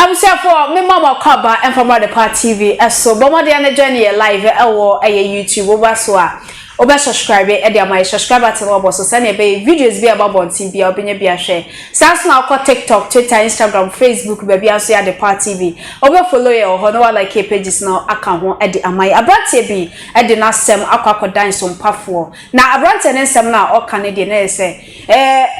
I'm say for me mama kwaba and from the part TV so bomo de na journey live ewo YouTube over so oba subscribe e dey my subscriber to obo so send e videos bi about bontin bia obenya bia share sans na ko TikTok, Twitter, Instagram, Facebook ba bia so ya the part TV oba follow ye ho no like pages na aka ho e dey amai abrante bi e dey na sem akwa dance mpafo na abrante ne sem na o kan dey na say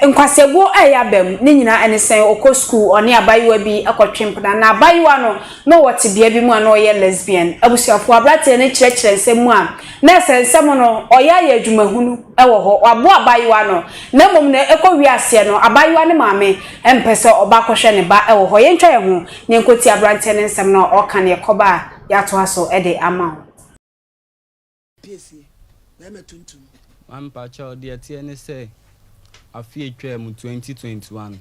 nkwasego eya bam ni nyina ene sen okọ school oni abayiwa bi akotwempna na abayiwa no wote bia bi mu na o ye lesbian abusuafo abrante ne kirekire nsem mu a na nsem no oya ye adwumahunu ewo ho wabo abayiwa no na mom na ekọ wiase no abayiwa ne maame empese oba kohwe ne ba ewo ho ye ntwa ye ho nyenkoti abrante ne nsem na o kan ye koba ya to aso e de ama pc na metuntum ampa cha de tie ne say afie twam 2021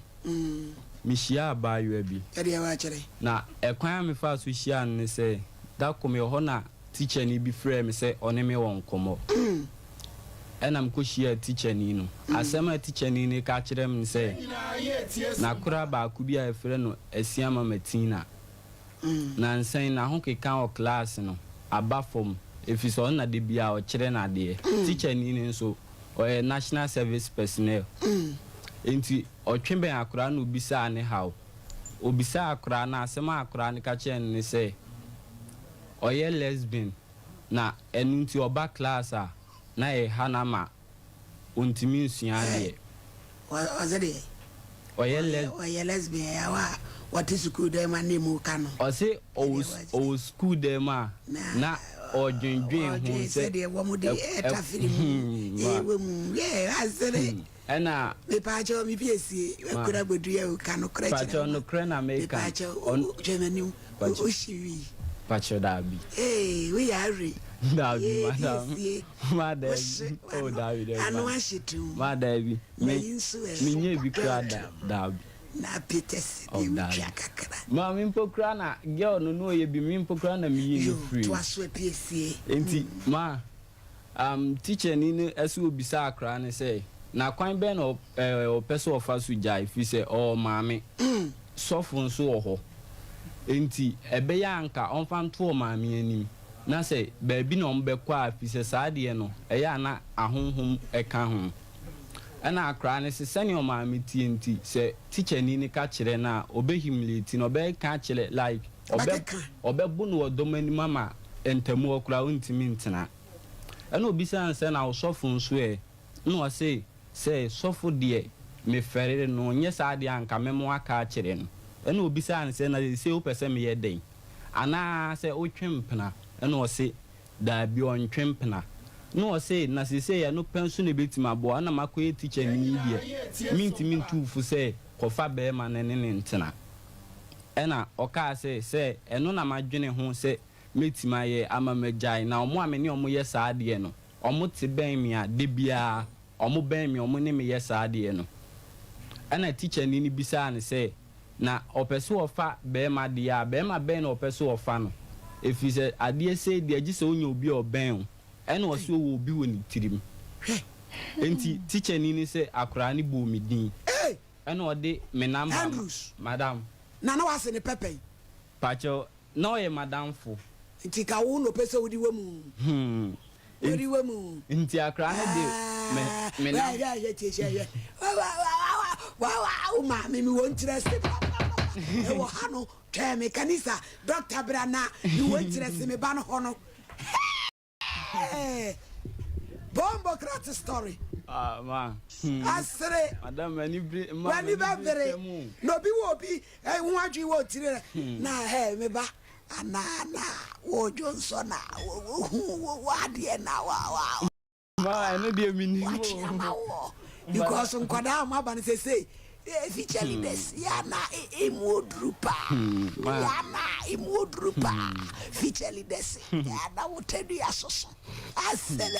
mishia abayiwa bi e de wa kire na ekwan me fa so hia ne say da kom ye ho na teacher ni bi frɛ me say one me won komo enam ko hia teacher ni no asema teacher ni ka kire me say na kura ba ku bi a frɛ no asiama matina na nsan na ho keka o class no aba form efiso na de bia o kire na de teacher ni nso o national service personnel enti o twembe akura no bisa ne how obisa akura na asema akura ne ka kire ne say oye lesbian na enunti oba class a na e hanama ontimi nsua de wazade oye lesbian ya wa what is school dem anemu kanu o say o school dem na odwendwen hu se de wo mu de etafiri mu we mu azere ena me pacho mi piesie akura bodu ya kanu kra kira pacho no kra na make on jemani o shiwi pacho dabi we are re dabi madam oh dabi anu ashitu madam me nye bi kra dabi na petesi de kakra ma mi mpokra na girl no ye bi mi mpokra na mi ye free to aso piesie enti ma teacher ni ne aso obisa akra ne say na kwan be na o person of asu jai fi say oh maame sofo nso wo ho enti ebe ya anka onfanto o maame anim na say baabi na ombekwa fi say saade no eya na ahonhom eka ho ana akra ne se sani o maame tienti se teacher ni ka kire na obehimility no be ka kire like obebu no odomani mama entamu okra untimi ntena ana obisa anse na osofo nso na o say sofo de me ferere no nye saade anka memo aka kire no ana obisa anse na se o pese me ye den ana se o twempena ana o se da bi on twempena no say na se ya no penso ne betima bo ana makoye teacher ni bia minti tufu say kofa be ma ne ntena ena oka say eno na madwene ho say metima ye ama majai na omo amene omo ye saade no omo te ben mi a de bia omo ben mi omo ne me ye saade no ena teacher ni bisa ne say na opeso ofa be ma de ya be ma ben na opeso ofa no efise ade say de agise onye obi oben ene wo so wo bi woni tirim enti teacher ni say akura ni bo mi din ene wo de me number madam na wase ne pepe pacho no ye madam fo enti ka wo no pese wodi wemu wodi wemu enti akura ne de me na ya tie wa ma me won trust e wo hano teme kanisa Dr. Brana you won trust me ba no hono bombo krat story ma asre madam mani bere no bi wo bi hu adwi wo tire na me ba anana wo Johnson na wo adie na wa ma no de mini because nkwada ma ba ne say feature leaders yana imodrupa yana imodrupa feature leaders yana wotedu asoso asele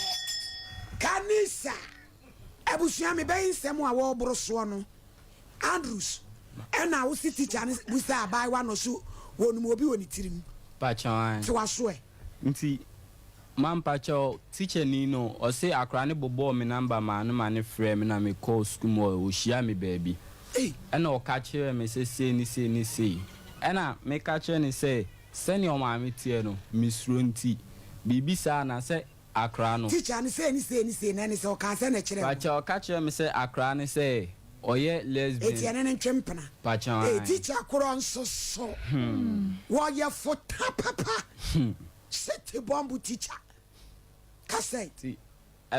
kanisa abusuami me be nsem a wo boroso no Andrews ena wo city teacher ne busa abai wa no so wonum obi woni tirim pacha ti waso nti man pacha teacher ni no o say akra ne bobo me number ma ne frɛ me na me call school mo o hia me baby ena o ka kire me say ni ena me ka che ne say send your mama tie no misronti bibi sa na say akra no teacher ni say na ni say o ka say na kire pa cha o ka che me say akra ne say oye lesbian eti ene ntwempena pa cha teacher koro nso so wo ye fota papa set bomb teacher ka say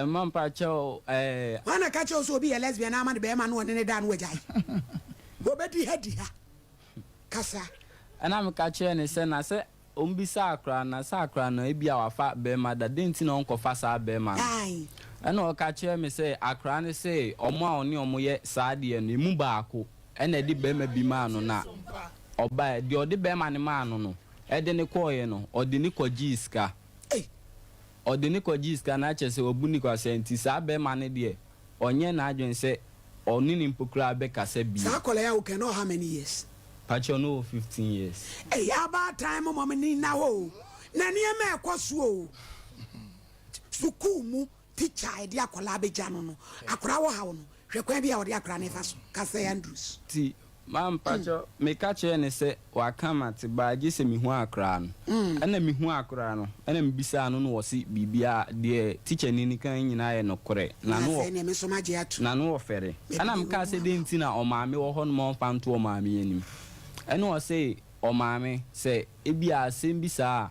man pa cha wana ka che so be a lesbian na ma de be ma no ne da no wajai go be di ha kasa ana me ka che ne say na say ombisa akra na sakra na ebia wafa be ma da denti na onkofa sa be ma ai ana o ka che me say akra ne say omo a oni omo ye saade no emu baako ena di be ma bi ma no na oba di odi be ma ne ma no e de ne koye no odi ni koji iska odi ni koji iska na che se obu ni kwa senti sa be ma ne de onye na adwen se oni ni mpokura be kasa bi sa kola ya okay no how many years Pacho no 15 years. Hey, about time mama ni na ho. Na ni eme ekwaso o. Sukumu teacher ide akola abeja no. Akora wo ha wo no. Hwekwan bia wo de akora ne fa so. Kasa Andrews. Ti mam pacho me ka che ne se wa kama te ba je se mi hu akora no. Ana mi hu akora no. Ana mi bisa no no wo si bibia de teacher ni kan nyina ye no kore. Na no. Na me so maje atu. Na no wo fere. Ana me ka se de nti na o maame wo ho no mo fanto o maame anim. Eno o say o maame say ebia asem bisa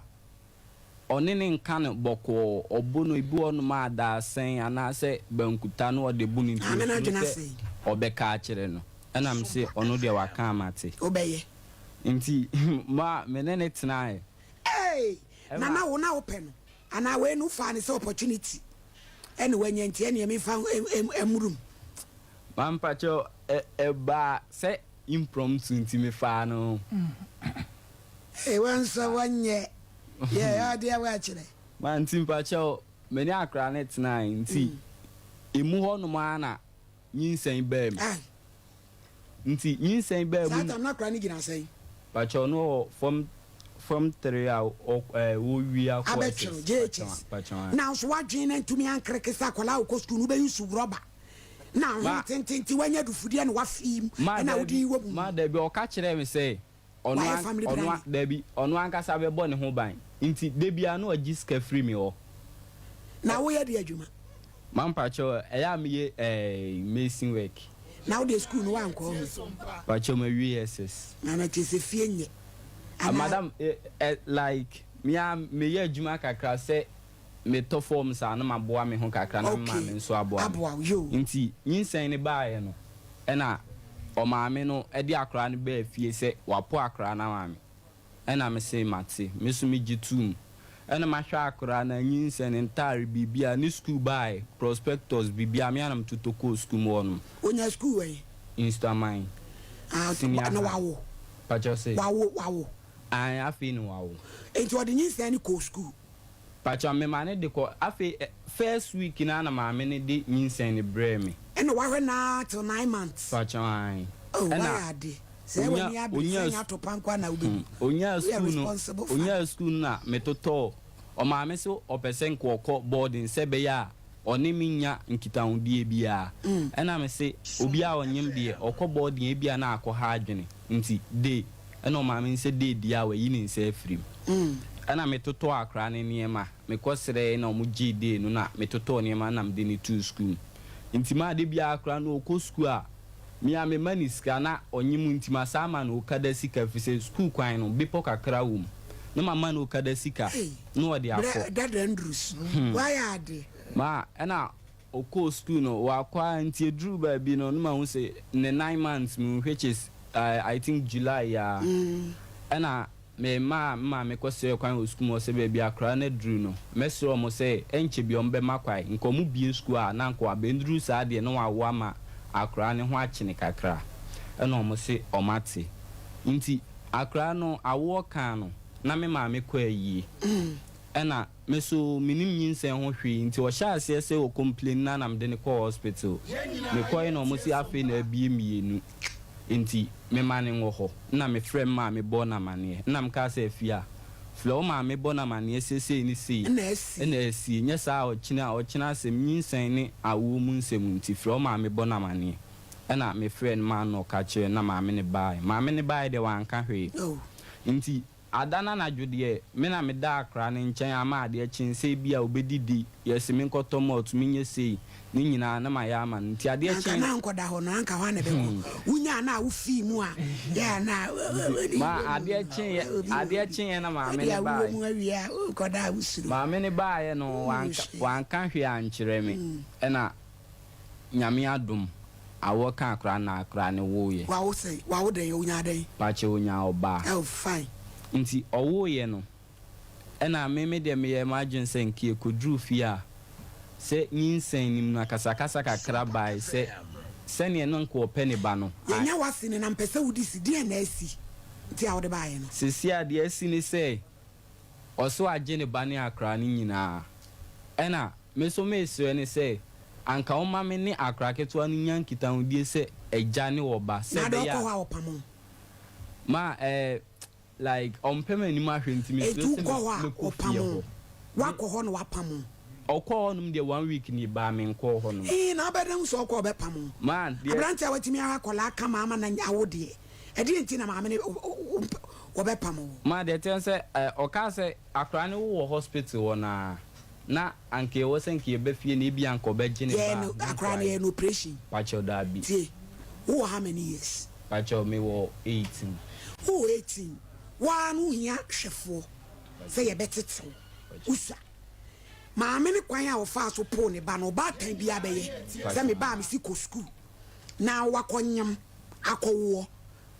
onene nka no boko obono ibi onu ma da sen ana say bankuta no de buni nti amena dwena say obeka a kire no ena me say ono de waka amate obeye nti ma menene tena eh na wo na open no ana we no fa ne say opportunity ene wanya nti ene me fa emurum mampacho ba say impromptu nti me fa no wansa wanye yeah dia wa chire man timpacho meni akra net 9 nti emu ho no ma na nyinsen bam nti nyinsen bam sata na akra ni gina sai pacho no from 3 wo wi akwa abetro JHS now so wadwen ntumi ankreke sa kola wo school no be use rubber now tintinti wanya dufudie no wafim na wodi wo ma da bi o ka kire me say ono da bi ono ankasa be bo ne ho ban nti de bia no agiska free me o na wo ye de adwuma man pacho eya me ye amazing work na wo de school no wan ko pacho ma USS na na tese fie nye madam like me ye adwuma kakra say me to form sa na maboa me ho kakra na ma me nso aboa nti nyinsen ne baaye no ena o maame no e di akra ne ba fie se wapo akra na maame ena me say mate me so me gitum ena ma hwa akra na nyinsen entire bibia ni school baaye prospectus bibia me anam tutoko school mo no onya school we instamind na wawo pacho say wawo an afi no wawo enti odi nyinsen ni ko school pacho me mane de ko afi first week na na maame ne de nyinsen ne bre me eno wa na till 9 months pacho ai na ade se we ni abisenya Atupa nkwa na ubi onya school na metoto o maame so opesen ko ko boarding se be ya oni minya nkitahodie bia ena me se obi a onyem de okọ boarding e bia na akọ ha adwene nti de ena o maame se de dia wa yi ni se afrim ana metoto akra ne niema mekosere na omu gide no na metoto niema na mde ni to school intima de bia akra no ko school a mi a me mani ska na onyimu intima sama no kada sika fise school kwan no bipo kakra wum no mama no kada sika no odi afọ dad Andrews why ade ma ana oko school no wa kwa ntie dru ba bi no ma hu se ne 9 months mu which is I think July ya ana me me kwose kwan o school mo se be bia kra na dru no mesro mo se enche bi ombe makwai nkomu bi school a na nko abendru sa de no wa ma akra ne ho akene kakra ena mo se omate nti akra no awo kan no na me ma me kwa yi ena meso minim nyinsen ho hwe nti o sha ase se o complain na nam de ne ko hospital me kwa no mo se afi na bie mienu nti me mane ngo ho na me frem ma me bo na mane na mka se afia flo ma me bo na mane sese ni sei na esi nya sa o china asem nyinsen ni awo mu nsem nti flo ma me bo na mane ena me friend man no ka kire na maame ne bae de wanka hwe nti adana na dwode me na me da akra ne nchen ama ade chinse bia obedidi yesime nkotomo otumi nye sei ni nyina na ma ya ama nti ade chin na nkoda ho no anka hwa na be ko unya na wo fi mu a ya na ma ade chin na maame ne bae mu awia nkoda usuru maame ne bae no wanka hwe ankyere me ena nyame adom awo kan akra na akra ne wo ye wa wo sei wa wo de unya den pa che unya oba oh fine nti owo ye no ena me de me imagine say nkie kodru fi a se nyinsen nim na kasakasa kakra bai se ne no nko opene ba no yenya wasine na mpese wudi si die na asi nti a wo de bae no sisi ade asi ni say oso age ne ba ne akra ne nyina ena me so me so ne say anka o ma me ne akra keto anu nyankita hudie se eja ne wo ba se be ya ma like on payment ni ma hwenti me so se me opamo wako ho no wapamo okọ onum de 1 week ni ba me nkọ ho no na abedam so okọ be pamo man de abrante awatimi akola aka mama na awode e de nti na mama ne wo be pamo ma de ten se oka se akra ne wo hospital wo na anke wo se nke be fie na bi anko be gine ba yeah akra ne no operation pacho da bi tie wo how many years pacho me wo 18 wo 18 wa no hia hwefo se ye betete usa maame ne kwan a wo fa so po ne ba no ba tan bia be ye se me ba me si ko school na wakonyam akowo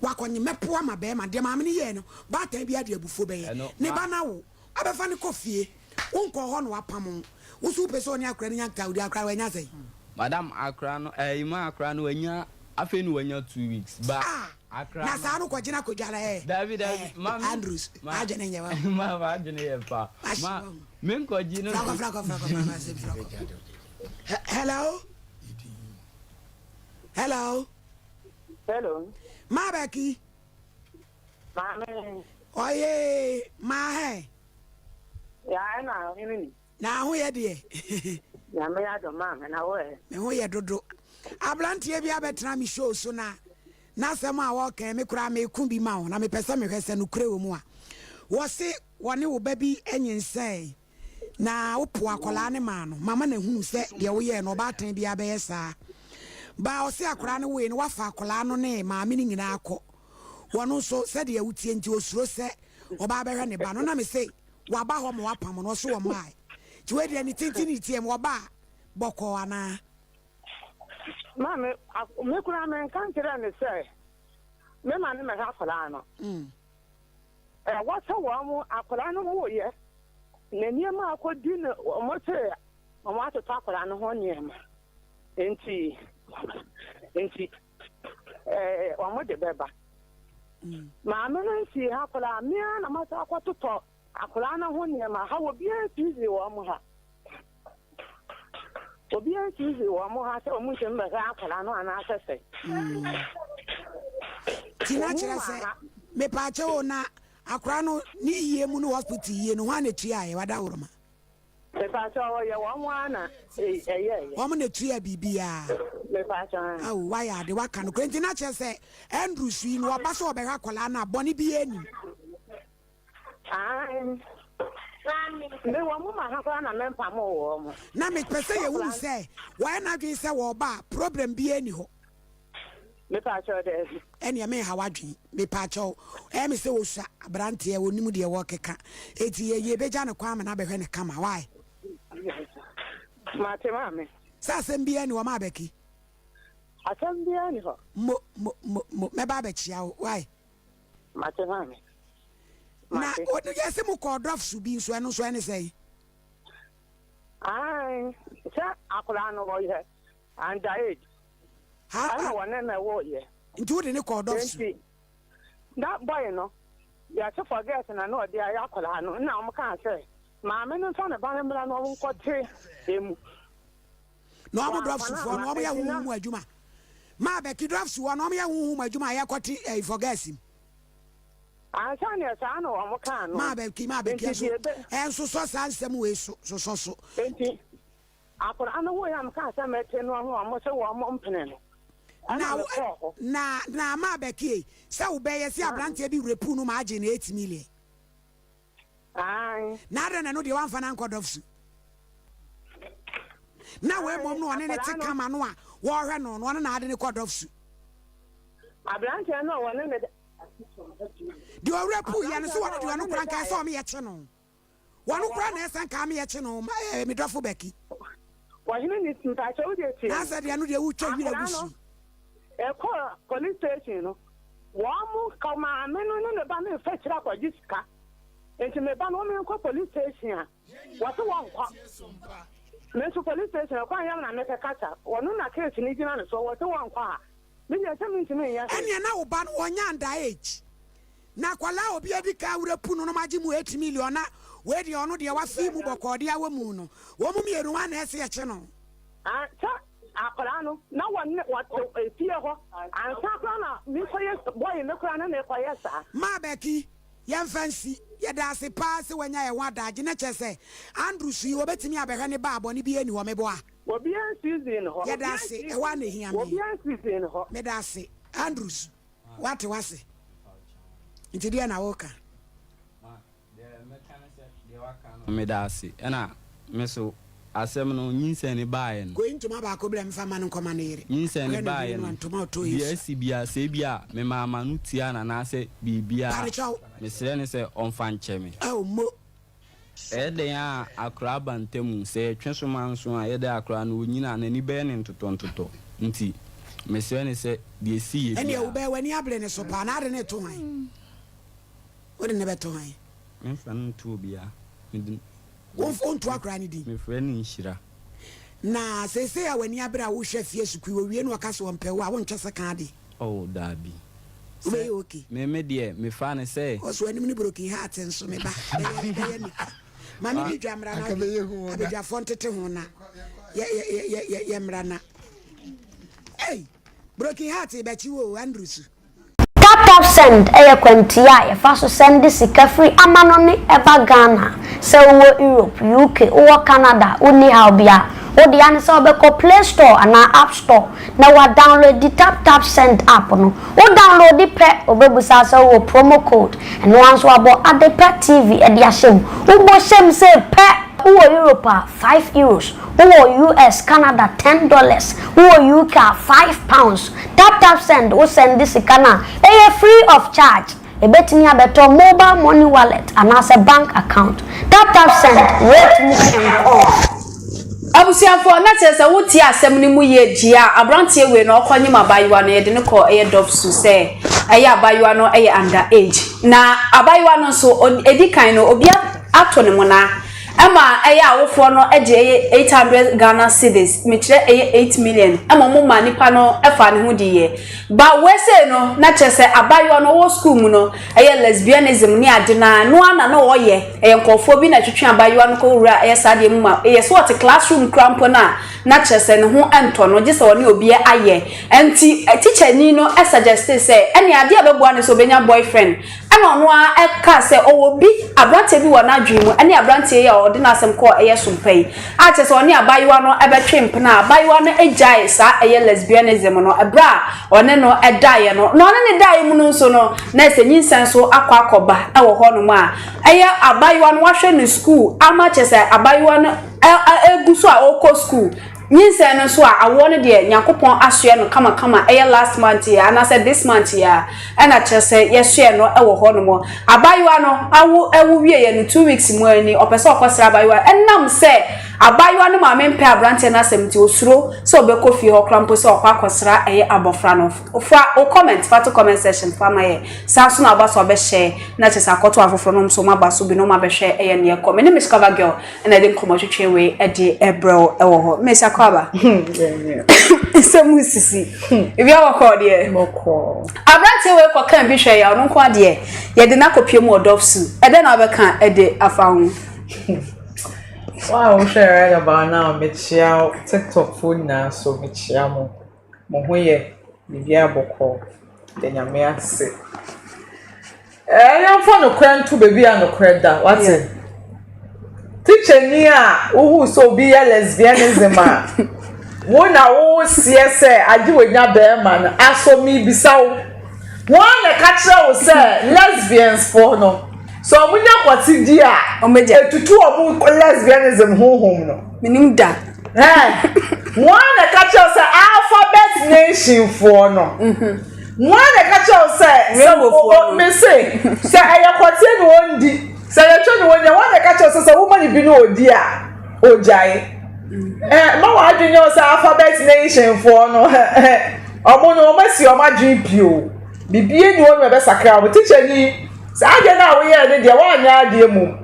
wakonyem mepo ama be ma de maame ne ye no ba tan bia de abufo be ye ne ba na wo abefa ne kofie wonko ho no apam wo su pese oni akra ne nyanka odi akra wanya sei madam akra no ima akra no wanya afeni wanya 2 weeks ba akra na sa no kwagina kodwala David mama Andrews ajene nyewa mama ajene ye pa ma men kwagina flako hello ma baki Mame. Oye, ma he. Ya na nini. Na ho ye de. Ya me ya do mama na wo e. Me ho ye dodo. Ablantie bia betra mi show so na sema wo kan me kura me ku bi ma ho na me pese me hwese no kure wo mu a. Wo se woni wo ba bi enyinsai. Na wo po akola ne ma no. Mama na hunu se de wo ye no ba tan bia be yesa. Ba o se akora ne wo ye no wa fa akola no ne ma me ni nyina akọ. Wono so se de awutie nti osuro se oba behwe ne ba no na me se wa ba ho mo wa pam no so wo mai ti we de ni tintini tie mo ba boko ana Mame me kura me kan kire ne se me ma ne me ha fala no what wo mo akola no wo ye na niema akodi ne mo se mo atoto akola no ho niema enti o mo de beba Mama nsi akola mia na mata akwatoto akola na ho niema ha obi antizi wo mo ha obi antizi wo mo ha se o mu nse mbe akola no ana asese tina kire se me pa che o na akola no ni yie mu no hospital yie no ho na tua ye wada woroma me pa che o ye wo mo ana wo mo na tua bibia me pa che awu wa ya de waka no kwentina kire se Andrew sui no oba so obehwa akola na boni bi eni me wo mo ma ha na me mpa mo wo mo na me pese ye wu se wa na dwen se wo ba problem bi eni ho me pa che de eni me ha wadwen me pa che me se wo sha abrante wonimu de wo keka eti ye beja ne kwa me na behwe ne kama why ma te mame sa sembi eni wo ma beki asem bia ni ho mo me ba be chia why ma te mame na o de yesi mu ko drop su bi so eno so ene sei sa akola no wo ye and age ha wa na wo ye nti wo de ne ko drop su that boy no ya to forget na no de ya akola no na o kan say ma me no so na ba na no wo ko te emu no am drop su for no am ya hu mu adwuma ma be ki drop su no am ya hu mu adwuma ya kwoti forget him Ansane sa no wa mo kan no ma be ki so enso so sa nsem we so enti akora no wo ya am kan sa mete no ho am se wo mo mpene no na ma beki say obey si abrante bi repu no ma age na 8 million. Aye. Na de no de wan fa na nkodofsu. Na we mom no one ne te kama no a wo hwe no no na ade ne kodofsu. Abrante no one ne de repu ya no so one de no kran ka so me ye che no. One kran na esan ka me ye che no me dofo beki. Wahine ni tinta che wo de che. Na sa de no de wutwa wi agusu. Police station no. Wa mu ka ma me no ne ba me fa kira kwa jisika. Enti me ba no me ko police station a. Wa to wa nkwa. Me so police station kwa ya na me ka kata. Wonu na case ni gina no so wa to wa nkwa. Me ya tell me ya. Enya na wo ba no wonya nda age. Na kwala obi adi ka wrepu no magi mu 8 million na we de ono de wa fi mu bokode awa mu no. Wo mu mieru wa na ese ye che no. Ah, cha akola no na won what fie ho. Ansa kwa na mi koye boy me kura na na koye sa. Ma beki yem fancy ye da se pass wanya ye wada age na chese Andrew su obetimi abehwe ne ba abone bi ani ho meboa. Obi an season ho. Ye da se e wa na hia me. Obi an season ho. Me da se Andrews what was nti dia na woka me da se na me so asem no nyinse ne baaye no go into ma ba ko bla mfa ma no nkoma na yire nyinse ne baaye no bia si bia se bia me mama no tia na na se bibia me sere ne se onfa nche me mo den a akra bantemu se twenso manso a ye da akra no nyina na ni be ne ntoto nti me sere ne se de si ye ene wo be wani abre ne so pa na ade ne to han wo de ne be to han me fa no to bia on to akra ni di me friend nshira na se ya wani abra wo hwe fie sukui wo wie no aka so mpe wo a wo ntwese kan de oh dabi we okay me de me fa ne say o so anim ni broken heart nso me ba mami bi dwamra na abedwa fontete ho na ye mra na hey broken heart be chi wo Andrews Tap send kwantia ya fa so send sika free amanone eba Ghana se wo Europe UK wo Canada oni how bia wo de an se obeko Play Store ana App Store na wa download the tap send app no wo download the pe obebusa se wo promo code and once wa bo Adepa TV e dia shem wo bo shem se pe wo Europe €5 wo US Canada $10 wo UK £5 tap send wo send this kana free of charge ebetimi abeto mobile money wallet and as a bank account tap send rate me abusiafo na tese wuti asem ni mu ye gia abrantie we na okwanyem abayiwa no ye de ne ko dofsu se abayiwa no under age na abayiwa no so edikan no obia ato ne mu na ama awofo no eje 800 Ghana cedis mikire 8 million ama mo ma nipa no efa ne ho diye ba wese no na chese abayo no wo school mu no lesbianism ni ade na no ana na wo ye nkofo bi na twetwe abayo no ko wura sade mu ma so what classroom crampo na chese ne ho ento no gise woni obi aye enti teacher ni no suggest say ene ade abebo ane so benya boyfriend ana no a eka say owo bi abrante bi wona dwemu ene abrante ya odi na asem ko sumpai a chese woni abayo no ebetwe mpena abayo no ejai sa lesbianism no ebra one no edaye no ne daye mu no so no na se nyinsan so akoba wo ho no ma abayo no wahwe no school ama chese abayo no eguso a oko school nyinsa no so a awone de Yakopon asue no kama last month ya na say this month ya na chese yesue no wo ho no mo abayiwa no awu wie ye no 2 weeks mu ani opese okosra abayiwa enam say abayiwa no ma mempe abrante na semti osuro so obeko fi ho krampo so okosra abofra no ofra o comment fa to comment section fa maye sanso na abaso obe share na chese akoto afofro no so ma baso bi no ma be share ne ye come ne discover girl na de nkomo twetwe we de ebro wo ho mesa kwaba semusisi if you are called here moko abrante we ko kan bi hwe ya no nko ade ye de na kopie mu odofsu e de na be kan e de afa hu wow share about now me chia TikTok phone na so me chia mo ho ye bibia boko de nyame ase ya fa no kran to baby an no kreda what teacher ni a who so be lesbianism a Wona wo sie se age wonya be man aso mi bisawo wona ka kire wo se lesbians for no so omunya kwati di a etutu omu lesbianism honhom no minim da wona ka kire se alphabet nation for no wona ka kire se me say se ayakwati no ondi se yetwe no wonya wona ka kire se woman bi no odi a ojai ma wa adwene o sa alphabet nation for no omo no ma si o ma GPO bibie ni won be sakra o teacher ni sa ade na wo ye ne de wa nya ade mu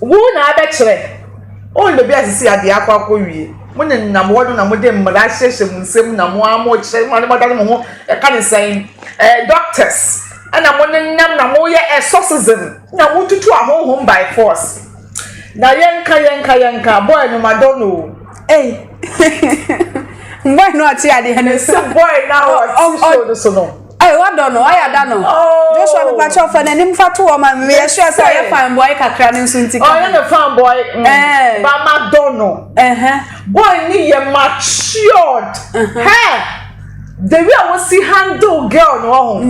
wo na abe kire o le bi asisi ade akwa wie mo ne nam wodo na mo de mmara hyehye mu nsem na mo amo kire mo ne mo dade mo ho e ka ne san doctors ana mo ne nam na mo ye exorcism na mo tutu ahonhom by force na yanka boy no madono boy no ati ade he so boy now show the sono what don't know I don't know just want to patch off and him fatu o ma me sure say you fine boy kakra ne nso ntika oh you the fine boy but madono boy ni ye matured the way I was see handle girl no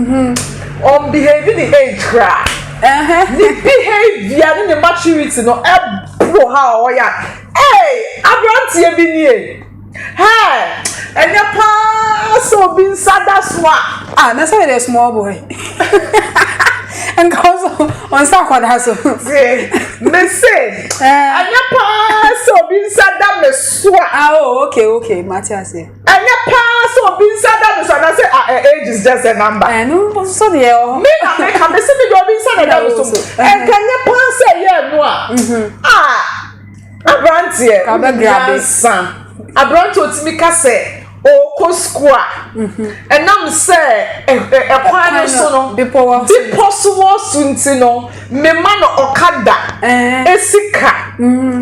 on behaving the age cry the behavior the maturity no ebro how ya abrantie bi nie enya pa so bin sada swa na say the small boy and cause on sa kwada so me say enya pa so bin sada me swa okay Matthias enya pa so bin sada me swa na say age is just a number no so the me na me can see me do bin sada me so and can you pa say yeah no abrantie ka be grab abrantie otimi ka say o ko school enam say e kwan so no be possible sunti no me ma no okada esika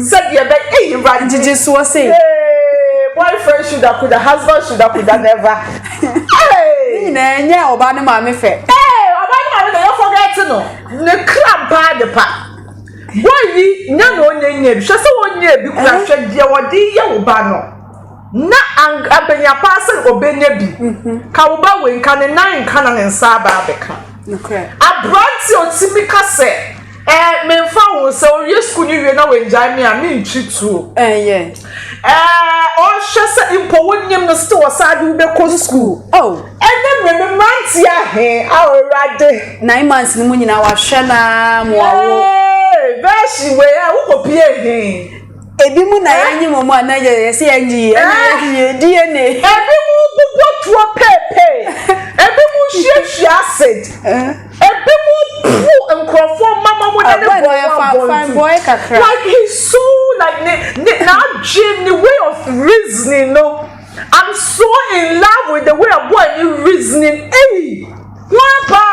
said ye be right jiji so say boyfriend should have could husband should have never na nya oba ne ma me fe oba ne ma me you forget no ne cramp de pa boy yi nya no onye bi hwe se onye bi kura hwe de wodi ye wo ba no na abenya pass obenya bi ka wo ba we nka ne nan nka na ne nsa ba abeka okay abranti otimi ka se me mfa wo se o ye school ni wie na we njai me a me ntwitu yeah o hwe se impo wonyem no still wasade wo be ko school ene me manti ahe awrade 9 months ni munyina wa hwe na mo awo beshi we a wo kopie he ebi mu na yanyi momo anaje yesi yanyi DNA ebi mu bubotuo pepe ebi mu hwehwe acid ebi mu pu enkrofo mama mo na fine boy kakra like he's so like now Jim the way of reasoning no I'm so in love with the way a boy is reasoning wapa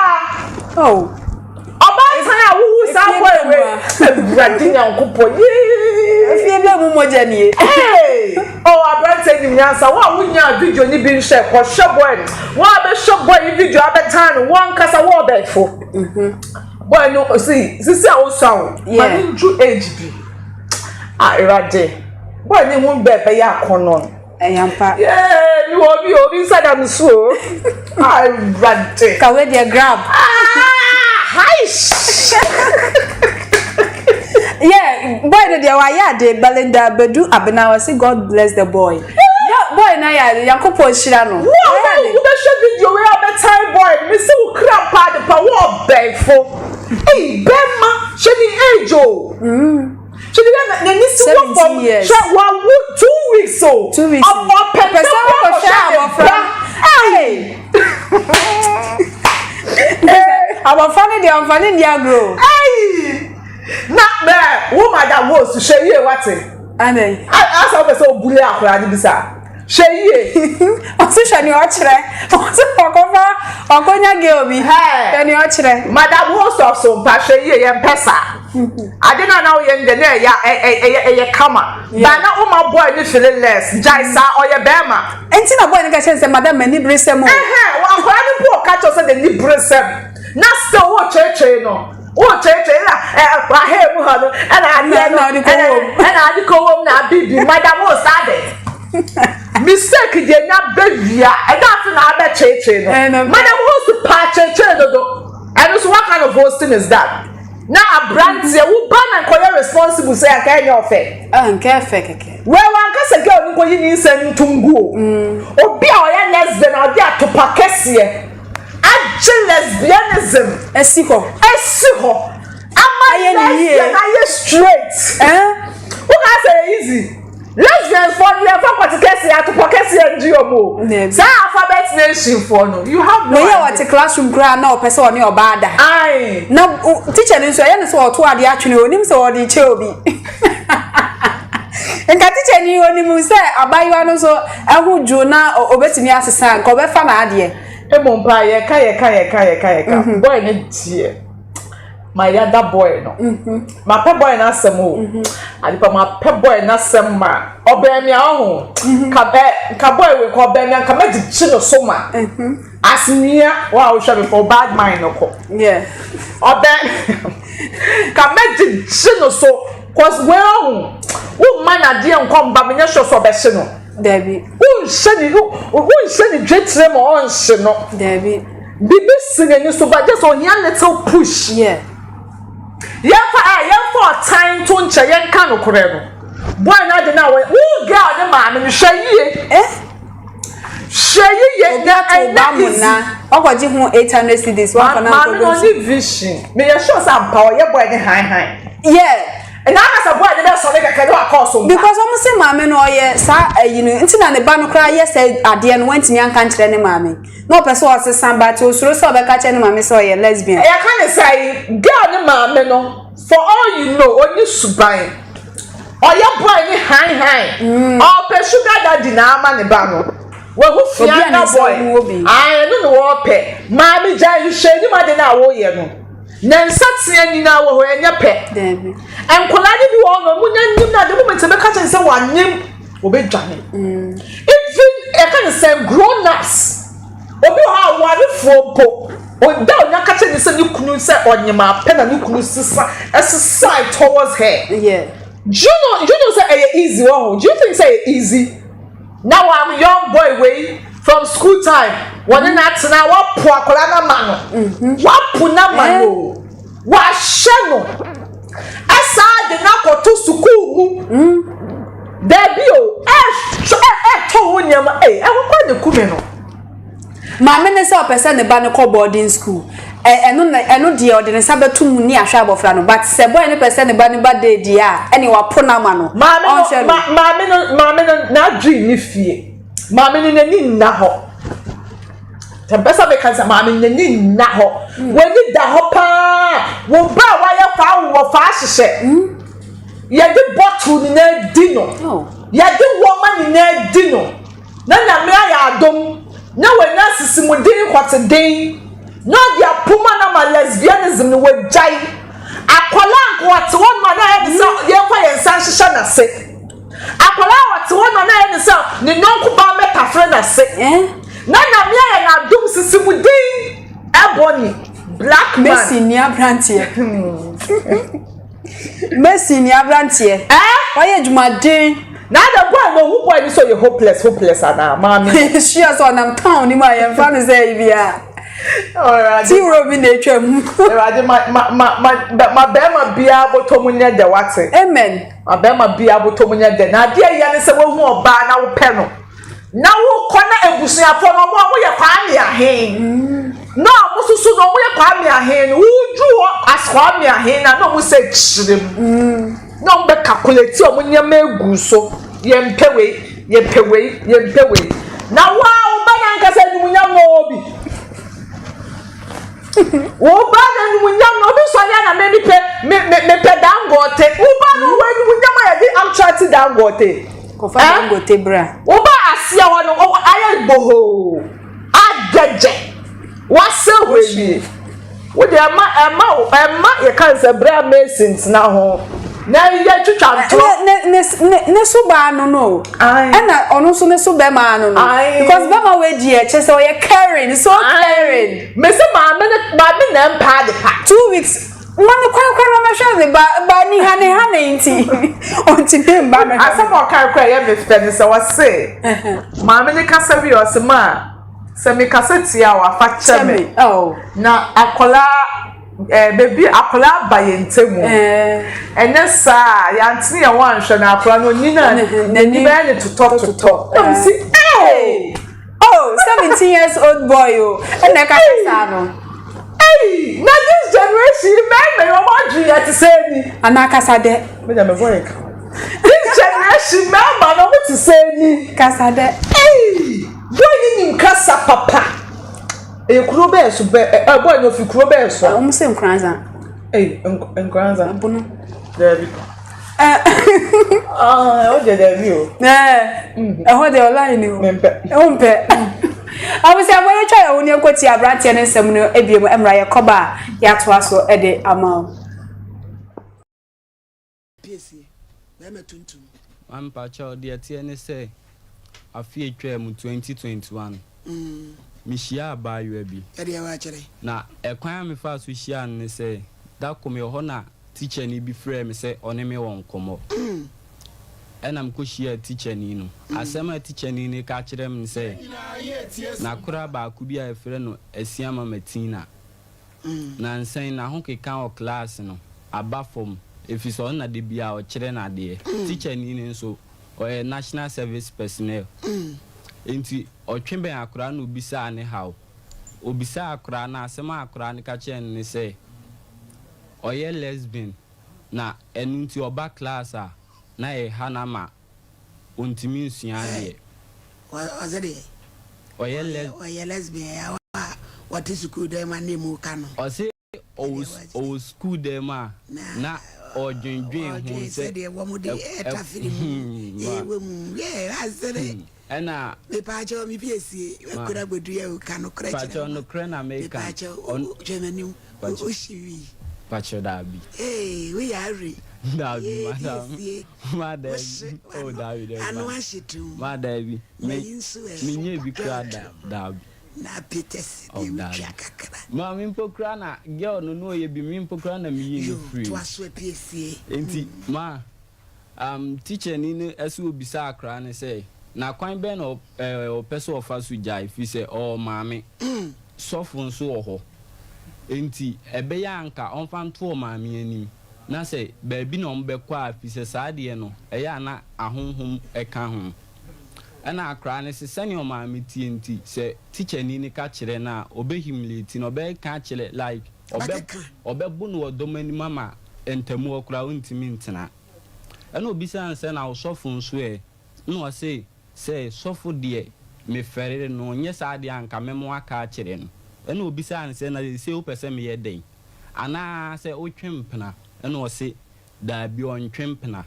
Obansan awu saboy we Bradinya nkopo efie be mu moja ni abrante ni nyansa wa wunya video ni bi nhye ko hweboy wa be hweboy video abetan won kasa wa obefo boy no see a osawo but nju age bi irade boy ni mu bebe ya kono eyampa ni obi sadam so irade ka we dey grab yeah, boy the why de Belinda Bedu Abena was say God bless the boy. Yeah, boy na ya Yakopo Shira no. Wo be show video we abetai boy, me say wo kra pa de pa wo befo. Bema, she the age o. She the ni si wo for 2 weeks so. 2 weeks. Omo pepper so our funny dey on funny dey grow. Na me wo madam wo su sheye wate. Amen. Asa be so buli akura ni bisa. Sheye. O su shani o kire. O su okofa okonya ge obi. Shani o kire. Madam wo so mpa sheye ye mpesa. Ade na wo ye nde na ya kama. Ba na wo ma boy ni feeling less. Jaisa oye bema. Enti na boy ni ka chense madam mani bresem o. Wa akura ni po ka cho se de ni bresem. Na still wo cheche no. Oh, cheche la he mu ha no and I ko na bibi madam o sade Mistake dey na bevia. And after na be cheche no. Madam host pa cheche do. And so what kind of hosting is that? Now a brand say who ban and call responsible say I can't offer. Nke fekeke. Well, one can say girl nko yin send tungu. Obi a oya lesbian or dey atupa kese. Agile lesbianism. Esiho. Ama lesbian are straight. Who can say easy? Lesbians for you for what kese atupa kese ndiomo. Say alphabet nation for no. You have no. No, what classroom cry na person oni obada. Aye. Na teacher nso ya nso oto ade atwene onim se odi che obi. Nka teacher ni onim se abayiwa no so ahudwo na obetimi asesa nka obefa na ade. Emompa ye ka. Boy ne tie. My other boy no. My pet boy na semo. Adipa my pet boy na semma. Obemi aho. Ka boy we ko obemi ka meji chino so ma. Asnia wa o hwe before bad mind no ko. Yeah. Ka meji chino so cause we aho. Wo man ade enkom ba menye so so be hye no. Debi. Wo hye ni dwetre mo on hye no. Debi. Bibi singing so but just on yan little push. Yeah. Yeah, for time to nche yen kan okure no. Boy na de na wo girl ne ma me hweye. Hweye na Obama na. Ogoji hu 800 cedis one for now. Ma no vision. Me ya sure some power ye boy ne high. Yeah. And now as a boy they so like ka do akoso. Because almost say mama no ye sa you know ntina ne ba no kra ye say ade no wantimi anka nkire ne mama. No person was somebody to so be ka che ne mama so ye lesbian. I can say girl ne mama no for all you know only suban. Or your boy ni high. Or pe sugar daddy na ama ne ba no. We who fear na boy. I no no pe. Mama jai hwe ni ma de na wo ye no. Nensatia ni na wo enya pe. Debi. Enkola ni bi wo no munya nim na de moment be ka chen se wanyem obedwane. Even I can say grown ups. Obi ha ware fo Oda onya ka chen se ni kunu se onyema pe na ni kunu sisa exercise towards her. Yeah. You know say easy one. Do you think say easy? Now I'm a young boy way from school time. One na tina wa po akola na mano. Wa po na mano. Wa hye no. Asa de na koto school mu. Debi o. To wonyam kwa ne kume no. Mama ne se opese ne ba ne ko boarding school. Eno de ordinary sabetu mu ni ahwa abofra no but se boy ne pese ne ba ne ba de dia ene wa po na ma no. Mama no na dream ni fie. Mama ni nani na ho. Tempesa be kan say mama ni nani na ho. Wani da ho pa. Wo ba wa ya fa wo fa hyehyɛ. Ye de bottle ni na di no. Ye de woman ni na di no. Na me ya adom. Na we na sisimudin kwatedin. No dia puma na ma lesbianism ni we jai. Akola kwate won ma na ye so ye kwa ye nsan hyehyɛ na se. Akola wate won ma na ye so ni nonko ba meta friend na se. Na me ya na adom sisimudin ebony black man. Messi ni abrantie. Messi ni abrantie. Oye jumaden. Na the boy no who boy ni so you hopeless ana mama. She has on am town ni ma ye fan say bia. Alright. Ti Robin na twam. Erade ma bema bia botomu nya de wate. Amen. Ma bema bia botomu nya de. Na de ya ne se wo hu oba na wo pe no. Na wo kona ebusuafo no mo ye kwa me ahen. No mo susu no mo ye kwa me ahen. Wo ju as kwa me ahen na no mo se chirem. No be calculate o mo nya megu so. Ye mpewe. Na wa oba na nkasa ni mo nya no obi. Oba na munyam no bi so ya na me pe dangote. Oba no we munyam ya di actually dangote. Ko fa dangote bra. Oba asia ho no aye boho. Adeje. Wase hwebi. Wo de ama ye kan se bra masons na ho. Na ye twitwa nto. Ne so ba no. Na ono so ne so be ma no. Because be ma we di e che so ye caring, so caring. Me se ma me na empa de pa. 2 weeks Man kwa na shade ba ni hane nti onti dem ba me asama kwa ya me spend so was say ma me ni kasa bi o se ma se me kasa tia wa fa cheme oh na akola baby akola bayentemu ene sa ya ntini ya wan hwe na akola no nyina ni ba ne to si hey oh 17 years old boy oh and na kasa no hey na this generation man me o ju ya to say ni anakasa de me ja me voye this generation man no to say ni kasa de hey boy ni nkasa papa e kuro be so be boy no fi kuro be so o mo se nkranza nkranza bunu David o je David o ho de online o mempe o mpe awusi aboye twa ya woni ekoti abrante ne nsem no ebiem emra ye koba ya to aso e de ama PC na me tuntum ampa cha de tie ne say afi etwa mu 2021 mishia abayo bi e de wa kire na ekwan me fa so hia ne say da kome ho na teacher ni bi frɛ me say one me won komo enam ko hia teacher ni no asema teacher ni ne ka kire me say na kura ba ku bi a frɛ no asiama matina na nsan na ho keka o class no aba form efiso na de bia o kire na de teacher ni ne nso o national service personnel enti otwemben akura no bisa ne how obisa akura na asema akura ne ka kire ne say oye lesbian na enunti oba class a na e hanama ontimi nsua de ozede oye lesbian what is school dem and name kanu o say o school dem a na odwendwen hu se de wo mu de etafiri mu we mu azede ena me pa cho mi piesie akura gbedu ya kanu kra pa cho no kra na make on gemenu o shiwi Pacho Dabi. Hey, we are re. Dabi, madam. Oh, Dabi. I know I should do. Madam, me be crada, Dabi. Na Peters. Oh, Dabi. Mammy Pokrana, girl, no, you be mean Pokrana, me free. To us, we PC. Ain't ma? Teacher Nina, as will be sacran and say, now, quite ben or person of us with jive, he say, oh, mammy, soft one so. Enti ebeya anka onfam to maame anim na se baabi na ombekwa afise saade no eya na ahonhom eka ho ana akra ne se sane o maame tie nti se teacher ni ne ka kire na obehimleti no obeka kire like obebu no odomani mama entamu okra untimi ntena ana obisa anse na osofo nso e no o se sofo de me ferere no nye saade anka memo aka kire no ena obisa anse na se o pese me yeden ana se o twempena ena o se da bi on twempena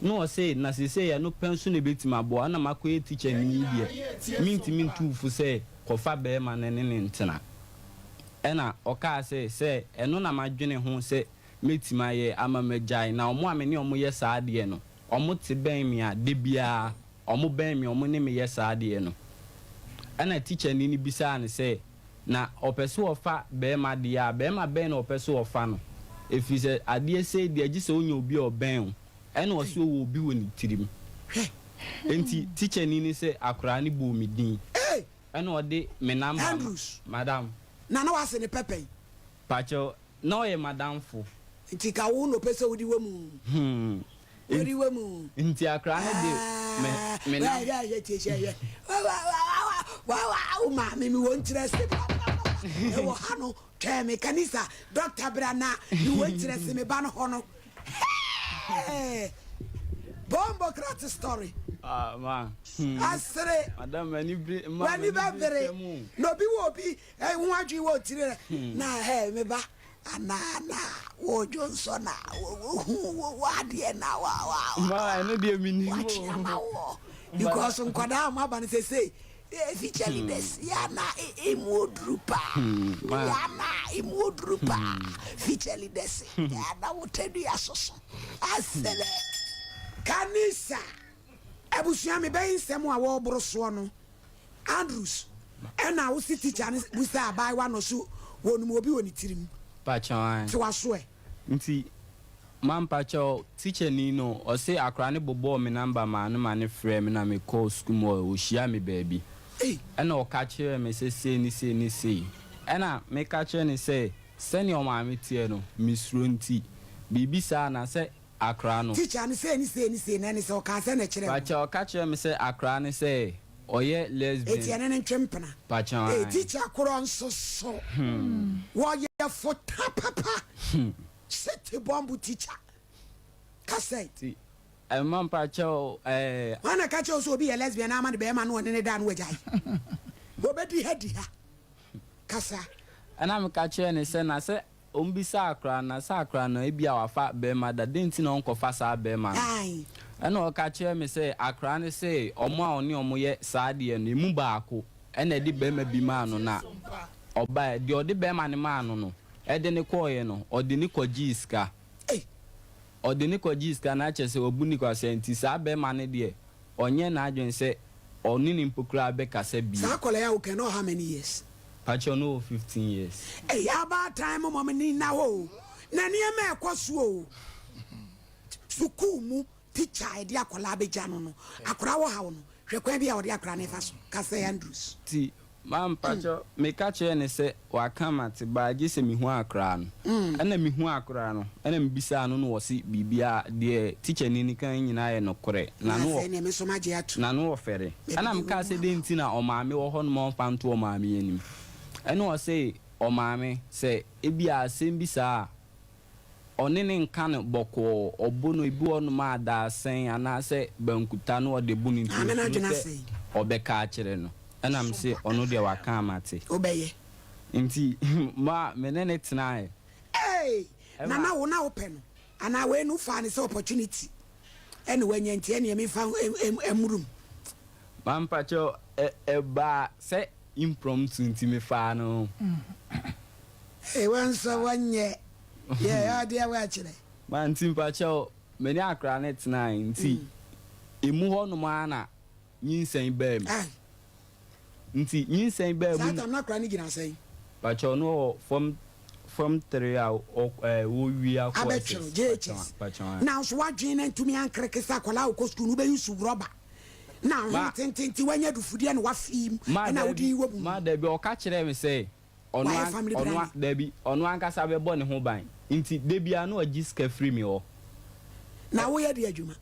no o se na se ya no penso ne betima bo ana makoye teacher ni die minti fu se kofa be ma ne ntena ena o ka se eno na madwene ho se metima ye ama magai na omo amene omo ye saade no omo te ben mi a de bia omo ben mi omo ne me ye saade no ena teacher ni bisa ne se na opeso ofa be ma dia be ma ben na opeso ofa no efi se ade se de agi se onye obi oben e na oso wo obi woni tirim enti teacher ni se akura ni bo mi din e na ode me number madam na wase ne pepe pacho na o ye madam fo enti ka wo no pese wodi wemu wodi wemu enti akura ne de me na wa ma me won interest e wo hano teme kanisa Dr. Brana you won interest me ban hono bombo krat story ma asere madam mani bere no bi wo bi e hu adwi wo tire na me ba ana wo Johnson na wo ade na wa ma no de mini because nkwada ma ba ne say feature this yana imodrupa yana imodrupa feature this yana wotedu asoso asele kanisa abusuya me ben nsem a wo boro so no Andrews ena wo si teacher ne busa abai wa no so wonu obi woni tirim pa chan ti wa so nti mampacho teacher ni no o say akra ne bobo me number ma no ma ne frɛ me na me call school mo o hia me baby ɛna o ka kyerɛ me say ni ɛna me ka kyerɛ ne say sɛne o ma me tie no misro nti bibi sa na sɛ akra no teacher ni say na ni sɛ o ka sɛ na kyerɛ pacha o ka kyerɛ me say akra ne say oye lesbian etiane ne ntwempena pacha teacher koro nso so wo ye fota papa sete bombu teacher kaseti man pacha wana ka che so obi ye lesbian na ma de be ma no ne da no wajai go bedi hedi ha kasa ana me ka che ne se na se ombisa akra na sa akra na ebia wafa be ma da denti na onkofa sa be ma ana o ka che me se akra ne se omo a oni omo ye sa de no emu baako ena de be ma bi ma no na oba de ode be ma ne ma no no ede ne koye no ode ne koji iska ode ne koji iska na che se obu ni kwa senti sa be ma ne de onye na adwen se oni ni mpokura be kasa bi sa kola ya okay no how many years pacho no 15 years about time mama ni na ho na ne ma ekoso suku mu teacher ide akola be jano no akora wo ha no hwekwan bia ode akora ne fa so kasa Andrews ti mam pacho me ka che ne se wa kama ti ba gi se mi hu akora no ana mi hu akora no ana mi bisa no no wo si bibia de teacher ni kan nyina ye no kore na no ne me so maje atu na no ofere ana m ka se de nti na o maame wo ho no mo panto o maame yanim ana o se o maame se ebia asem bisa onene nka no boko obono ibi ono ma da sen ana se bankuta no de bu ni nti obeka kire no ana m se ono de wa kan amate obeye nti ma menene tnae na wo na open no ana we nu fa ni se opportunity ene wanya nti ene me fa emurum mampacho ba se impromptu nti me fa no wanso wanye ya dia wa chire man nti mpacho meni akra net 9 nti emu ho no ma na nyinsan ba mi nti nyinsan ba mu satan na akra ni gina sai pacho no from 3 wo wi akwa now so what dream and to me an krekesa kwala ko school no be use rubber now tintinti wanya du fudie no wa film na wodi wo bu ma da bi o ka kire me say ono da bi ono ankasa be bo ne ho ban nti de bia no agiska free me o na wo ye de adwuma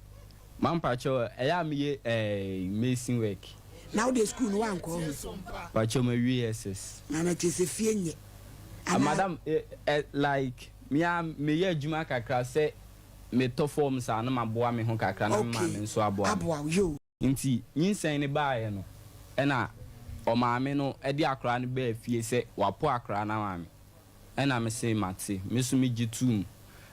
man pacho eya me ye mason work now the school no wan ko pacho me ss na na tese fie nye madam like me ye adwuma kakra se me to form sa na maboa me ho kakra na ma me nso aboa yo nti nyinsan ne baaye no ena o maame no e di akra ne ba fie se wapo akra na maame ena me se mate me so me gitum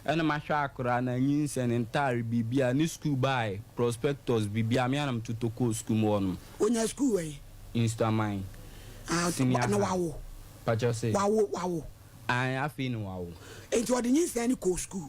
ena ma hwa akra na nyinsan entire bibia ni school baaye prospectus bibia me anam tutoko school mo no onya school we instamind na wawo pacho se wawo an afi no wawo enti odi nyinsan ni ko school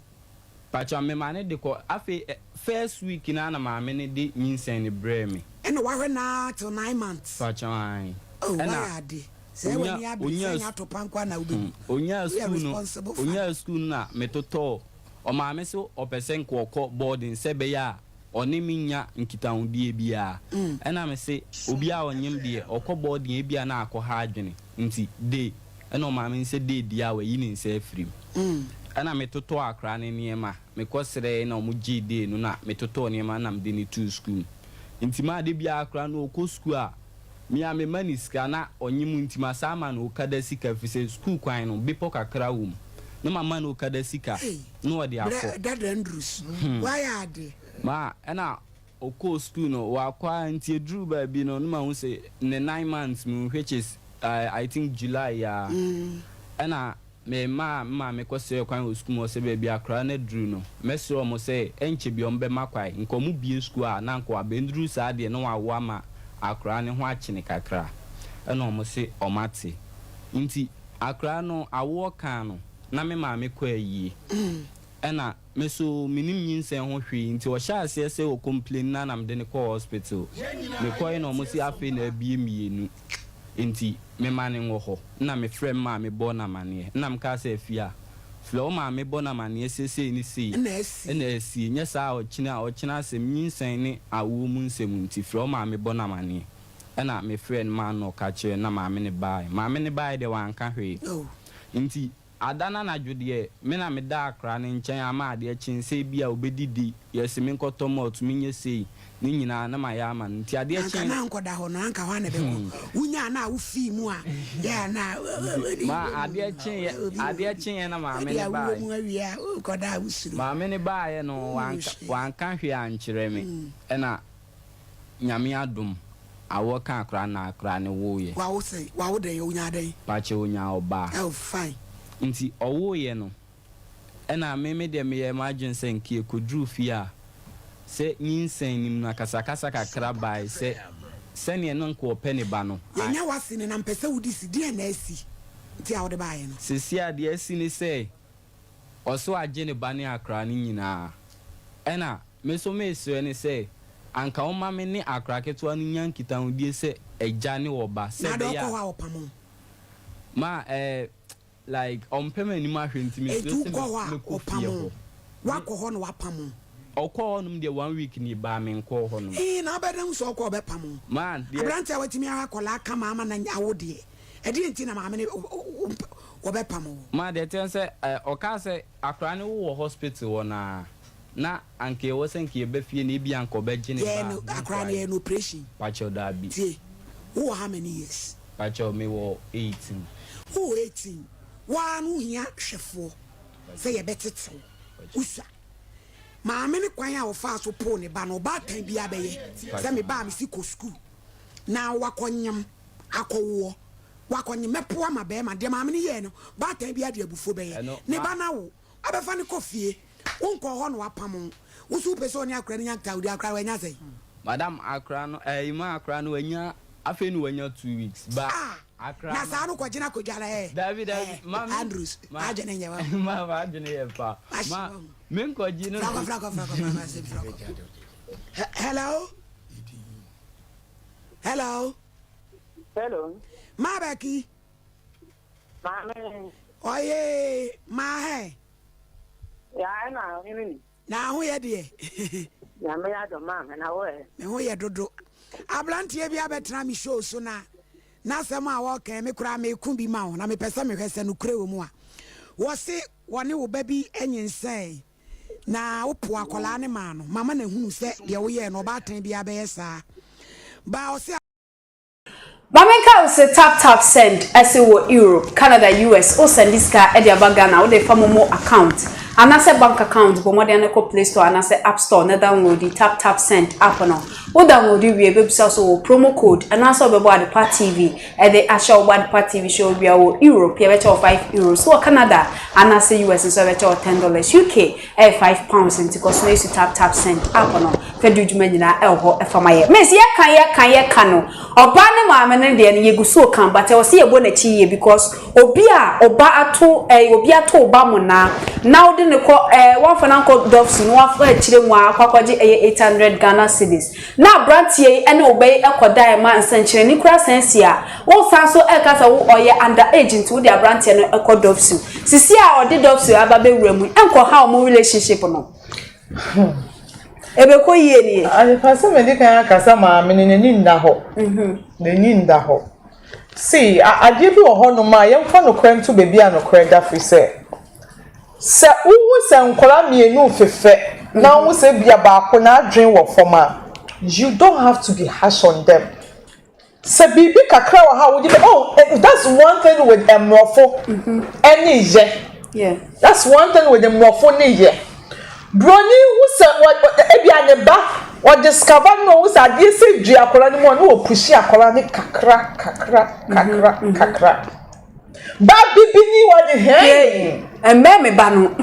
pacho me mane de ko afi first week na na maame ne de nyinsan ne bre me ena wa hwe na till 9 months pacho an ena ade se woni abisenya Atupa nkwa na ubi onya school na metoto o maame so opesen ko ko boarding se be ya oni minya nkitahodie bia ena me se obi a onyem de okọ boarding e bia na akọ ha adwene nti de ena o maame se de dia wa yi ni se afrim ana metoto akra ne niema mekosere na omu gd no na metoto niema na mde ni to school ntima de bia akra no okọ school a mi a me mani ska na onyimu ntima sama no okada sika fise school kwan no bipo kakra wum no mama no okada sika no odi akọ dad Andrews why ade ma ana okọ school no wa kwa nti edru ba bi no ma hu se ne 9 months which is I think July ya ana me me kwose kwan ho school mo se be bia kra na dru no mesro mo se enche bi ombe makwai nkomu bi school a na nko abendru sa de no wa ma akra ne ho akine kakra ana mo se omate nti akra no awo kan no na me ma me kwa yi ana meso minim nyinsen ho hwe nti o sha ase se o complain na nam de ne ko hospital me ko no mo si afi na bie mienu nti me mane wo ho na me frem ma me bo na mane na m ka se afia Flo maame bona mane esese ni sei. Na esi nya sa ochina asem nyinsan ne awo mu nsem nti flo maame bona mane. Na me friend man no ka kire na maame ne bae. Maame ne bae de wanka hwe. Nti adana na dwode me na me da akra ne nchen ama ade chinse bia obedidi yesime nkotomo otumi nye sei ni nyina na ma ya ama nti ade chin na nkoda ho no anka hwa na be ko unya na wo fi mu a ya na ma ade chin na maame ne bae mu awia nkoda usuru maame ne bae no wanka hwe ankyere me na nyame adom awo kan akra na akra ne wo ye wa wo de unya den pa che unya oba oh fine nti owo ye no ena meme de me imagine say nkie kodru fi a se nyinsan nim na kasakasa kakra bai se ne no nko opene ba no nya wase ne na mpese wudi si de na asi nti a wo de bai no sisi ade asi ni say oso age ne ba ne akra ne nyina ena me so me so ne say anka o ma me ne akra keto anu nyankita hudie se eja ne wo ba se be ya ma like pema ni ma hwenti me so se me ko pamo wako ho no wapamo okọ onum de 1 week ni ba me nko ho no na abedam so okọ be pamo man abrante awatimi akola aka mama na awode e de nti na mama ne wo be pamo ma de ten se oka se akra ne wo hospital wo na anke wo se nke be fie na bi anko be gine ba no akra ne no operation pacho da bi tie wo how many years pacho me wo 18 wo 18 wanu hia hwefo se ye betete usa maame ne kwan a wo fa so po ne ba no ba tan bia be ye se me ba me si ko school na wakonyam akowo wakonyem mepo ama be ma de maame ne ye no ba tan bia de abufo be ye ne ba na wo abefa ne kofie wonko ho no apam wo su pese oni akra ne nyanka odi akra wanya sei madam akra no ima akra no wanya afi no wanya 2 weeks ba akra na sa no kwagina kodwala David mama Andrews ajene nyewa mama ajene ye pa ma men kwagina flako hello ma baki Mame. Oye, ma he. Ya na nini. Na ho ye de. Ya me ya do ma na wo e. Me ho ye dodo. Ablantie bia betra mi show so na sema wo kan me kura me ku bi ma ho na me pese me hwese no kure wo mu a. Wo se woni wo ba bi enyinsai. Na wo po akola ne ma no. Mama na hunu se de wo ye no ba tan bia be yesa. Ba o se Mamenka will tap send as Europe, Canada, US, or send this car at the Bagana or the Famomo account. And as a bank account, but more than a Play Store and as a App Store, na download the tap send app no. Or download the website also promo code and also about the Part TV at the actual Part TV show be our Europe, you better €5. So Canada and as a US is better $10. UK £5 and to cost no tap send app no. Fedu jumenya elho efamaye. Miss ye kan kano. Oba ne maame ne de ne yeguso kan but e wo se ye bo na chi ye because obi ato oba mo na odi ne ko one financial doves no afa achire mu akwaje 800 Ghana cedis. Na brantie ene obey ekoda e ma nsanchire ni kura sense a wo san so ekasa wo oye under agent wo dia brantie no ekodoves. Sisi a odi doves aba be wura mu enko ha o relationship no. Ebe ko yie ni ani pasa me de kan akasa ma me ne ni nda ho ne ni nda ho see ade bi wo ho no ma ye mfa no kwem to bebi an kwem da free se uwu se nkola mienu fefe na wu se bia ba ko na adwen wo forma you don't have to be harsh on them se bibi kakra wa ha wo oh that's one thing with emrofo any ye yeah that's one thing with emrofo ni ye broni who said ebianeba or discover no who said this is akola ni mo no pushi akola ni kakra ba bibi ni wa de hey me ba no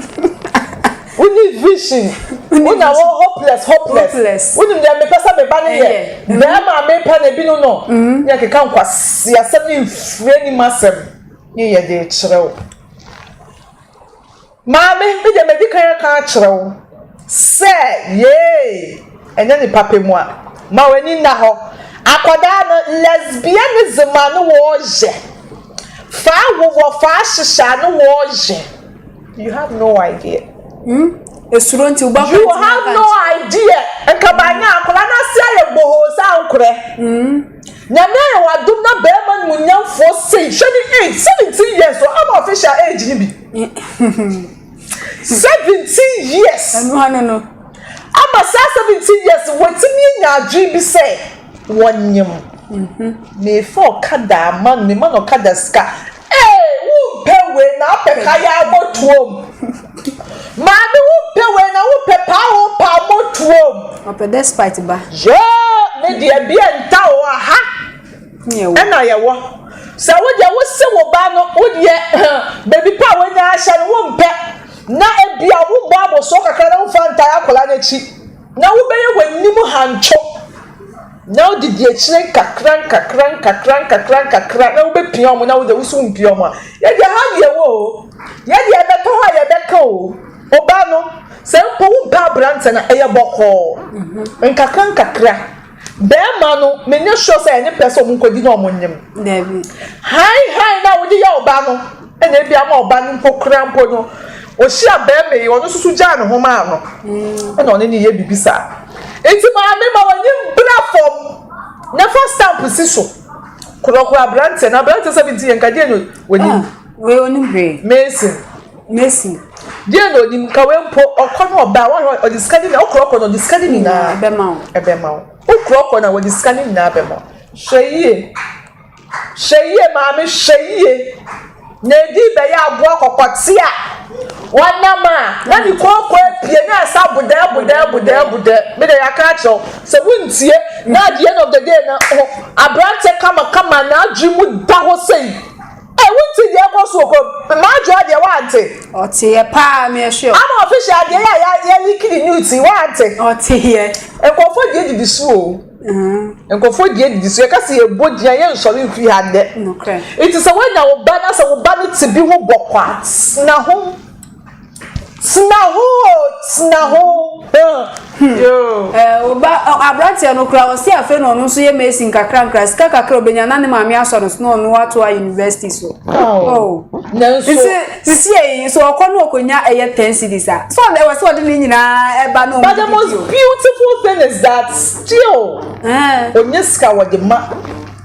uni vision una wo hopeless uni dem me pesa me ba ni ye na ma me pa na bi no ya ke kan kwasi asem ni mfre ni masem ni ye de chrew Mame, be de medical kan chrew. Say, yay. And then the papa mo. Ma weni na ho. Akoda no lesbianism no wo je. Fa wo fa shisha no wo je. You have no idea. Esuronti uba. You have no idea. Enkabanya akola na sia ye boho sa nkure. Nyame wa dum na be man munyam for say. Shedi age 17 years so am official age ni bi. 17 years. No. Ama 17 years wetimi nya adwi bi say wonyem. Me for kada man me man okada ska. Wo pewe na peka ya motuom. Mami wo pewe na wo pepa wo pa motuom. Ope despite ba. Yo, me dia bi enta wo aha. Ena ye wo. Sa wo dia wo se wo ba no wo dia baby pa wo nya ahya no wo mpe. Na ebia wo ba bo so kakra na wo fanta akola na chi. Na wo beye wanimu hancho. Now did the chin kakran na wo be pion mo na wo de wo so mpion mo. Ye dia ha ye wo. Ye dia be to ha ye be ka o. Oba no se mpo wo ba brant na eye boko. Nkakra. Be ma no me ne sure say any person mo nkodi na omonyem. David. Hi na wo di ya oba no. E na bia ma oba no mpo kra mpo no. O hia be me wo no susu ja no ho ma no. E na one ni ye bibisa. Enti ma me ma wani platform na first stamp position kuro brand na brand 17 nkade no wani we oni gbe Messi die no nim ka we mpo okono oba wa o discarding na okro no discarding na ebe ma okro na we discarding na ebe ma sheye ma me sheye na di be ya abo akokoti a wanama na ni kokko pie na sa buda me de yakacho se wuntie na at the end of the day na abrante kama na adwimu da ho sei wuntie de akoso ko ma adwa de wante otie pa me sure am official de ya likidi news wante otie enkofo de di so enkofo de di so ka se ebodia ye nsori mfi hande okay it is when na oba na se oba no tibi ho bokwa na ho Snaho. Yo. Oba abrante no kra o si afe no no so ye Messi nkakra ska kakra obenya na ne maami aso no no no ato a university so. Oh. Nanso. Sisi e so okono okonya eye 10 cedis a. So e we so de ni nyina eba no. But the most beautiful thing is that still. Onye ska wo de ma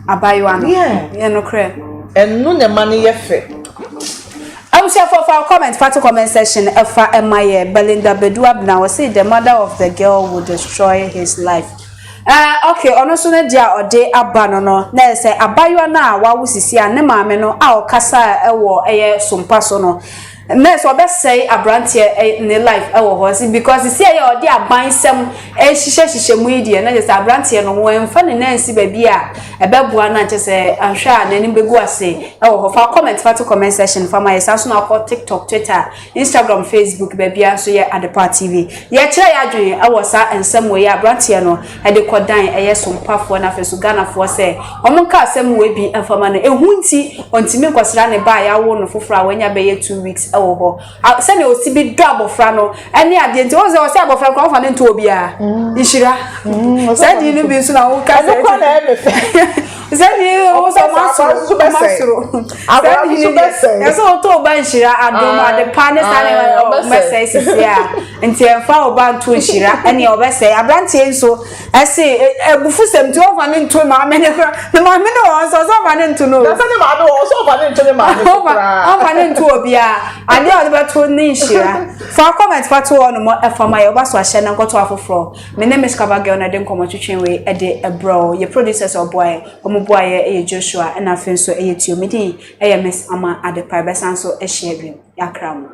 abayiwa no. Yeah no kra. Enu ne ma ne ye fe. I will share for our comment section. Efa Emaye Belinda Beduab now say the mother of the girl will destroy his life. Okay, onoso na dia ode abano no na say abayo na wa wusisi a ne maame no a okasa ewo eye sompa so no. Na so be say abrante ne life ewo ho because see eye ode aban sem hihye mu idie na just abrante no wo emfa ne nansi ba bia ebebua na che say anhwa na ni begu ase ewo ho fa comment section fa my so na ko TikTok, Twitter, Instagram, Facebook ba bia so ye Atupa TV ye kire ya dwen ewo sa ensem wo ye abrante no e de kodan eye sompafo na fesu ganafo say omonka asem we bi emfama na ehunti ontimi kwasra ne ba ya wo no foforo a wanya be ye 2 weeks ewo ho se ne osibi do abofra no ene ade nti wo se abofra kwa fa ne nto obi a ishira se di no bi so na wo ka se kwa na emefe se di wo so masoro ya so to ba ishira adom ade pa ne sa ne message sisia nti emfa oba nto ishira ene obese abrante enso ese ebufusem ti wo fa ne nto ma me ne no so fa ne nto no na sa ne ma no so fa ne nto ne ma ne fa ne nto obi a ade o be to ni nhira fa comment fa to on mo efama ye oba so ahye na nkoto afoforo me name is Kabagel na de nkomo twetwen we e de ebro ye producers of boy omoboy ye Joshua na afenso ye Tiomidi ye Miss Ama Adepa besan so e share dream yakra mo